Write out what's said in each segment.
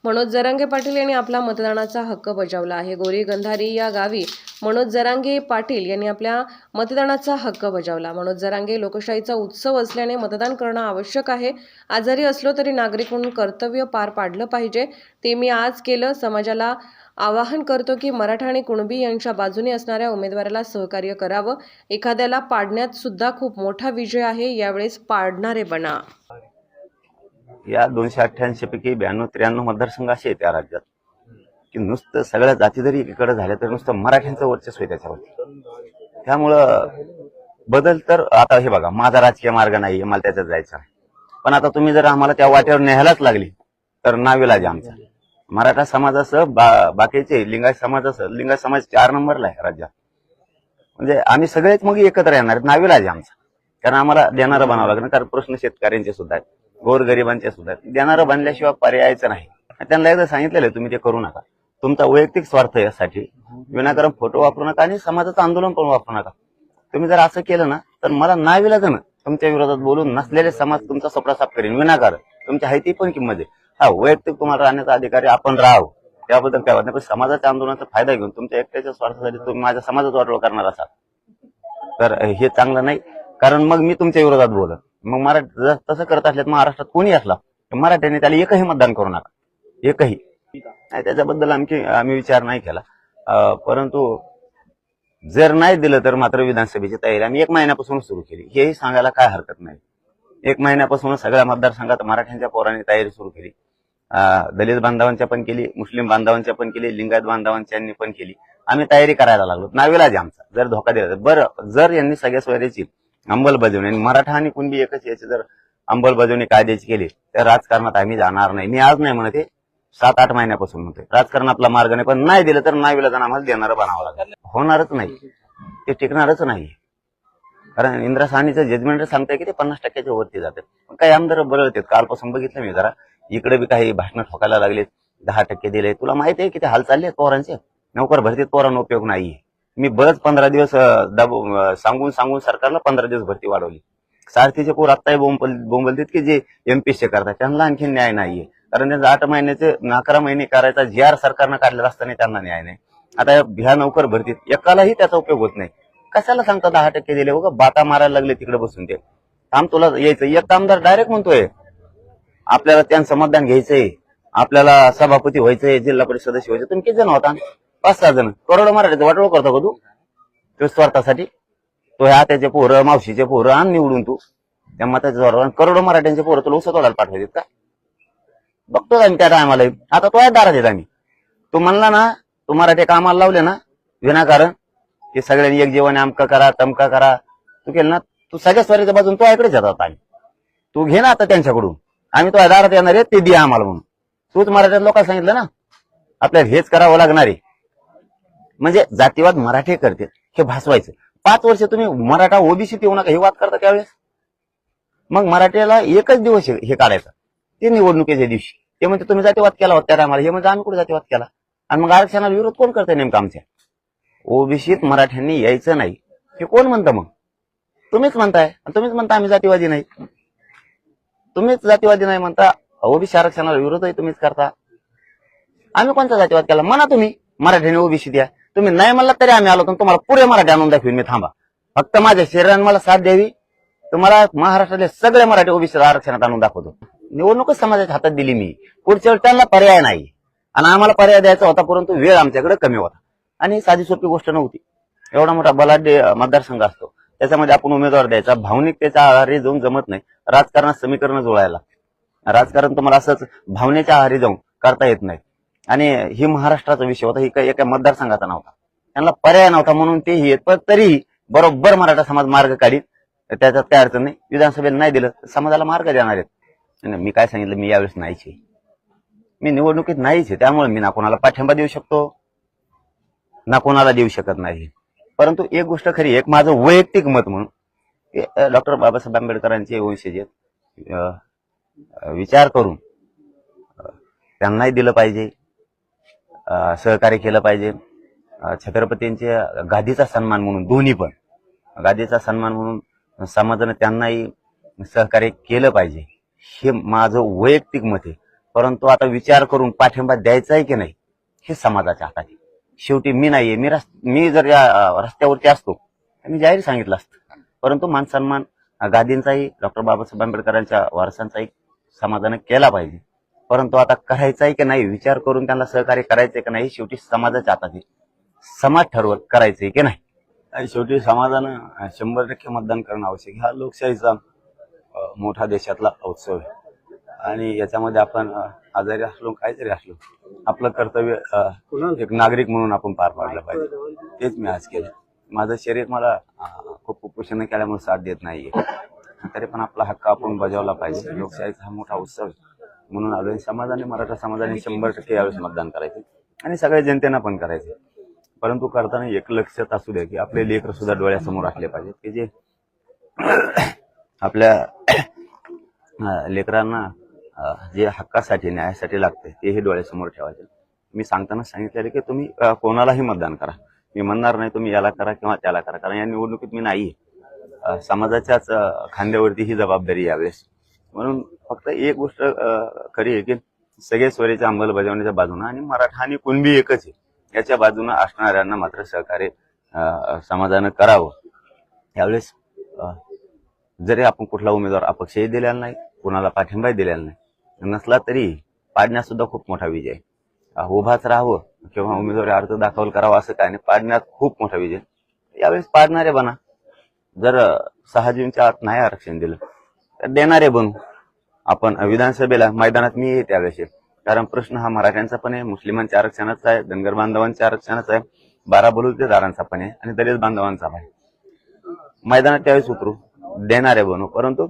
मनोज जरांगे पाटील यांनी आपला मतदानाचा हक्क बजावला आहे। गोरी गंधारी या गावी मनोज जरांगे पाटील यांनी आपल्या मतदानाचा हक्क बजावला। मनोज जरांगे लोकशाहीचा उत्सव असल्याने मतदान करणं आवश्यक आहे। आजारी असलो तरी नागरिक म्हणून कर्तव्य पार पाडलं पाहिजे, ते मी आज केलं। समाजाला आवाहन करतो की मराठा आणि कुणबी यांच्या बाजूने असणाऱ्या उमेदवाराला सहकार्य करावं। एखाद्याला पाडण्यात सुद्धा खूप मोठा विजय आहे, यावेळेस पाडणारे बना। या 288 पैकी 92-93 मतदारसंघ असे आहेत या राज्यात की नुसतं सगळ्या जाती जरी एकीकडे झाल्या तर नुसतं मराठ्यांचं वर्चस्व आहे त्याच्यावरती। त्यामुळं बदल तर आता हे बघा, माझा राजकीय मार्ग नाही, मला त्याच्यात जायचं आहे, पण आता तुम्ही जर आम्हाला त्या वाटेवर न्यायलाच लागली तर नाविलाज आमचा। मराठा समाजासह बाकीचे लिंगायत समाज 4 नंबरला आहे राज्यात, म्हणजे आम्ही सगळेच मग एकत्र येणार आहेत, नाविलाज आमचा। कारण आम्हाला देणारं बनावं लागणार, कारण प्रश्न शेतकऱ्यांचे सुद्धा आहेत, गोरगरिबांचे सुद्धा आहेत। देणारं बनल्याशिवाय पर्यायचं नाही। त्यांना एकदा सांगितलेलं आहे, तुम्ही ते करू नका, तुमचा वैयक्तिक स्वार्थ यासाठी विनाकारण फोटो वापरू नका आणि समाजाचं आंदोलन पण वापरू नका। तुम्ही जर असं केलं ना तर मला नाविलाजानं तुमच्या विरोधात बोलून नसलेले समाज तुमचा सपडा साफ करेन विनाकारण। तुमच्या हायती पण किंमत आहे, हा वैयक्तिक तुम्हाला राहण्याचा अधिकारी आपण राहावं, त्याबद्दल काय वाटत नाही, पण समाजाच्या आंदोलनाचा फायदा घेऊन तुमच्या एकट्याच्या स्वार्थासाठी तुम्ही माझ्या समाजाचा वाटोळ करणार असाल तर हे चांगलं नाही। कारण मग मी तुमच्या विरोधात बोलत, मग तसं करत असल्यात महाराष्ट्रात कोणी असला मराठ्याने त्याला एकही मतदान करू नका, एकही नाही। त्याच्याबद्दल आम्ही विचार नाही केला, परंतु जर नाही दिलं तर मात्र विधानसभेची तयारी आम्ही 1 महिन्यापासून सुरू केली, हेही सांगायला काय हरकत नाही। 1 महिन्यापासून सगळ्या मतदारसंघात मराठ्यांच्या पोरांनी तयारी सुरू केली, दलित बांधवांच्या पण केली, मुस्लिम बांधवांच्या पण केली, लिंगायत बांधवांच्यांनी पण केली। आम्ही तयारी करायला लागलो, नाविलाज आमचा। जर धोका दिला बरं, जर यांनी सगळ्या सोयऱ्याची अंमलबजावणी आणि मराठा आणि कुणबी एकच याची जर अंमलबजावणी कायद्याची केली तर राजकारणात आम्ही जाणार नाही। मी आज नाही म्हणत, 7-8 महिन्यापासून म्हणतोय राजकारण आपला मार्ग नाही, पण नाही दिलं तर नाविलाजानं आम्हाला देणारं बनावं लागेल। होणारच नाही, ते टिकणारच नाही। कारण इंदिरा साहनीचं जजमेंट सांगताय की ते 50% वरती जातात, पण काही आमदार बरळतात। कालपासून बघितलं मी, जरा इकडे बी काही भाषणं ठोकायला लागले, 10% दिले। तुला माहिती आहे किती हाल चालले आहेत पोरांचे, नोकर भरतीत पोरांना उपयोग नाहीये। मी बरंच 15 दिवस सांगून सरकारला 15 दिवस भरती वाढवली। सारथीचे पोर आत्ताही बोंबलतात की जे एमपीएससी करतात त्यांना आणखी न्याय नाहीये, कारण त्यांचं 8 महिन्याचे 11 महिने करायचा GR सरकारनं काढलेला असताना त्यांना न्याय नाही। आता ह्या नोकर भरतीत एकालाही त्याचा उपयोग होत नाही। कशाला सांगता 10% दिले, उगा बाता मारायला लागले तिकडे बसून ते। थांब तुला यायचं, एक आमदार डायरेक्ट म्हणतोय आपल्याला त्यांचं मतदान घ्यायचंय, आपल्याला सभापती व्हायचंय, जिल्हा परिषद सदस्य व्हायचं। तुम्ही किती जण होता? 5-6 जण। करोड मराठीचं वाटोळ करतो का तू स्वार्थासाठी? तो ह्या त्याचे पोरं, मावशीचे पोरं आण निवडून तू त्या मताच्या जोरावर, करोड मराठ्यांचे पोरं तुला उसत वाढायला पाठवायचे का? बघतो आम्ही त्या टायमाला। आता तो आहे दारात येत आम्ही, तू म्हणला ना तू मराठी कामाला लावले ना विनाकारण, ते सगळ्यांनी एक जीवन अमका करा तमका करा, तू केलं ना, तू सगळ्या स्वारीच्या बाजून तो ऐकडेच येतात आम्ही। तू घे ना आता त्यांच्याकडून, आम्ही तो दारात येणार आहे, ते दे आम्हाला म्हणून। तूच मराठ्यात लोकांना सांगितलं ना आपल्याला हेच करावं लागणार आहे, म्हणजे जातीवाद मराठी करते हे भासवायचं। 5 वर्ष तुम्ही मराठा ओबीसी येऊ नका हे वाद करता त्यावेळेस, मग मराठ्याला एकच दिवस हे काढायचं, ते निवडणुकीच्या दिवशी। ते म्हणजे तुम्ही जातीवाद केला होता त्या टायमाला, हे म्हणजे आम्ही कुठे जातीवाद केला? आणि मग आरक्षणाला विरोध कोण करतंय नेमका आमच्या? ओबीसीत मराठ्यांनी यायचं नाही हे कोण म्हणतं? मग तुम्हीच म्हणताय, तुम्हीच म्हणता आम्ही जातीवादी नाही, तुम्हीच जातीवादी नाही म्हणता, ओबीसी आरक्षणाला विरोध आहे तुम्हीच करता। आम्ही कोणता जातीवाद केला? म्हणा तुम्ही मराठ्याने ओबीसी द्या, तुम्ही नाही म्हणला तरी आम्ही आलो तर तुम्हाला पुरे मराठी आणून दाखवीन मी। थांबा, फक्त माझ्या शरीराने मला साथ द्यावी, तुम्हाला महाराष्ट्रातले सगळे मराठी ओबीसी आरक्षणात आणून दाखवतो। निवडणूकच समाजाच्या हातात दिली मी, पुढच्या वेळी त्यांना पर्याय नाही आणि आम्हाला पर्याय द्यायचा होता, परंतु वेळ आमच्याकडे कमी होता आणि साधी सोपी गोष्ट नव्हती। एवढा मोठा बलाढ्य मतदारसंघ असतो, त्याच्यामध्ये आपण उमेदवार द्यायचा, भावनिकतेच्या आहारी जाऊन जमत नाही। राजकारणात समीकरण जुळायला, राजकारण तुम्हाला असंच भावनेच्या आहारी जाऊन करता येत नाही। आणि ही महाराष्ट्राचा विषय होता, ही काही एका मतदारसंघाचा नव्हता, त्यांना पर्याय नव्हता म्हणून ते येत, पण तरी बरोबर मराठा समाज मार्ग काढीत, त्याच्यात काय अडचण नाही। विधानसभेला नाही दिलं समाजाला मार्ग देणार आहेत। मी काय सांगितलं, मी यावेळेस नाहीच आहे, मी निवडणुकीत नाहीच आहे, त्यामुळे मी ना कोणाला पाठिंबा देऊ शकतो ना कोणाला देऊ शकत नाही। परंतु एक गोष्ट खरी, एक माझं वैयक्तिक मत म्हणून डॉक्टर बाबासाहेब आंबेडकरांचे वंशज विचार करून त्यांनाही दिलं पाहिजे, सहकार्य केलं पाहिजे। छत्रपतींच्या गादीचा सन्मान म्हणून, दोन्ही पण गादीचा सन्मान म्हणून समाजाने त्यांनाही सहकार्य केलं पाहिजे, हे माझं वैयक्तिक मत आहे। परंतु आता विचार करून पाठिंबा द्यायचा आहे की नाही हे समाजाच्या हातात आहे. शेवटी मी नाहीये, मी जर या रस्त्यावरती असतो तर मी जाहीर सांगितलं असतं. परंतु मान सन्मान गादींचाही डॉक्टर बाबासाहेब आंबेडकरांच्या वारसांचाही समाजाने केला पाहिजे. परंतु आता करायचा आहे की नाही विचार करून त्यांना सहकार्य करायचंय की नाही शेवटी समाजाच्या हातात आहे. समाज ठरवत करायचंय की नाही. आणि शेवटी समाजानं 100% मतदान करणं आवश्यक आहे. हा लोकशाहीचा मोठा देशातला उत्सव आहे आणि याच्यामध्ये आपण आजारी असलो काहीतरी असलो आपलं कर्तव्य एक नागरिक म्हणून आपण पार पाडलं पाहिजे. तेच मी आज केलं. माझं शरीर मला खूप कुपोषण केल्यामुळे साथ देत नाहीये, तरी पण आपला हक्क आपण बजावला पाहिजे. लोकशाहीचा हा मोठा उत्सव आहे म्हणून आलोय. समाजाने मराठा समाजाने 100% यावेळेस मतदान करायचे आणि सगळ्या जनतेनं पण करायचे. परंतु करताना एक लक्षात असू द्या की आपले लेकर सुद्धा डोळ्यासमोर असले पाहिजे की जे आपल्या लेकरांना जे हक्कासाठी न्यायासाठी लागते तेही डोळ्यासमोर ठेवायचे. मी सांगताना सांगितलेलं की तुम्ही कोणालाही मतदान करा. मी म्हणणार नाही तुम्ही याला करा किंवा त्याला करा, कारण या निवडणुकीत मी नाहीये. समाजाच्याच खांद्यावरती ही जबाबदारी यावेळेस. म्हणून फक्त एक गोष्ट खरी आहे की सगळे स्वरेच्या अंमलबजावणीच्या बाजूने आणि मराठा आणि कुणबी एकच आहे याच्या बाजूने असणाऱ्यांना मात्र सहकार्य समाजानं करावं. यावेळेस जरी आपण कुठला उमेदवार अपक्षही दिलेला नाही, कुणाला पाठिंबाही दिलेला नाही नसला तरी पाडण्यात सुद्धा खूप मोठा विजय. उभाच राहावं किंवा उमेदवारी अर्ज दाखल करावा असं काय नाही, पाडण्यात खूप मोठा विजय. यावेळेस पाडणारे बना. जर 6 जूनच्या आत नाही आरक्षण दिलं तर देणारे बनू. आपण विधानसभेला मैदानात मी येते त्यावेळेस, कारण प्रश्न हा मराठ्यांचा पण आहे, मुस्लिमांच्या आरक्षणाचा आहे, धनगर बांधवांच्या आरक्षणाचा आहे, 12 बलुतेदारांचा पण आहे आणि दलित बांधवांचा पण आहे. मैदानात त्यावेळेस उतरू, देणारे बनू. परंतु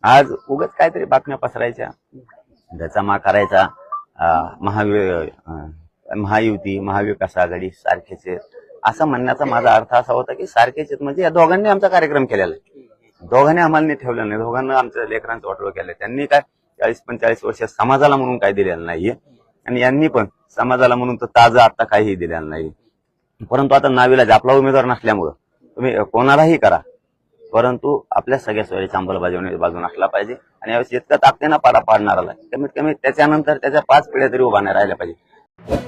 आज उगाच काहीतरी बातम्या पसरायच्या, त्याचा मा करायचा, महायुती महाविकास आघाडी सारखेच आहेत असं म्हणण्याचा माझा अर्थ असा होता की सारखेच आहेत म्हणजे या दोघांनी आमचा कार्यक्रम केलेला आहे, दोघांनी आम्हाला नाही ठेवलं नाही, दोघांना आमच्या लेकरांचं वाटोळं केलं. त्यांनी काय 40-45 वर्ष समाजाला म्हणून काही दिलेलं नाहीये आणि यांनी पण समाजाला म्हणून तर ताजं आता काहीही दिलेलं नाही. परंतु आता नाविलाज आपला उमेदवार नसल्यामुळं तुम्ही कोणालाही करा, परंतु आपल्या सगळ्या सोयीच्या अंमलबजावणी बाजून असला पाहिजे. आणि यावेळेस इतकं ताकदीनं पाडा पाडणाराला कमीत कमी त्याच्यानंतर त्याच्या 5 पिढ्या तरी उभा नाही राहिल्या पाहिजे.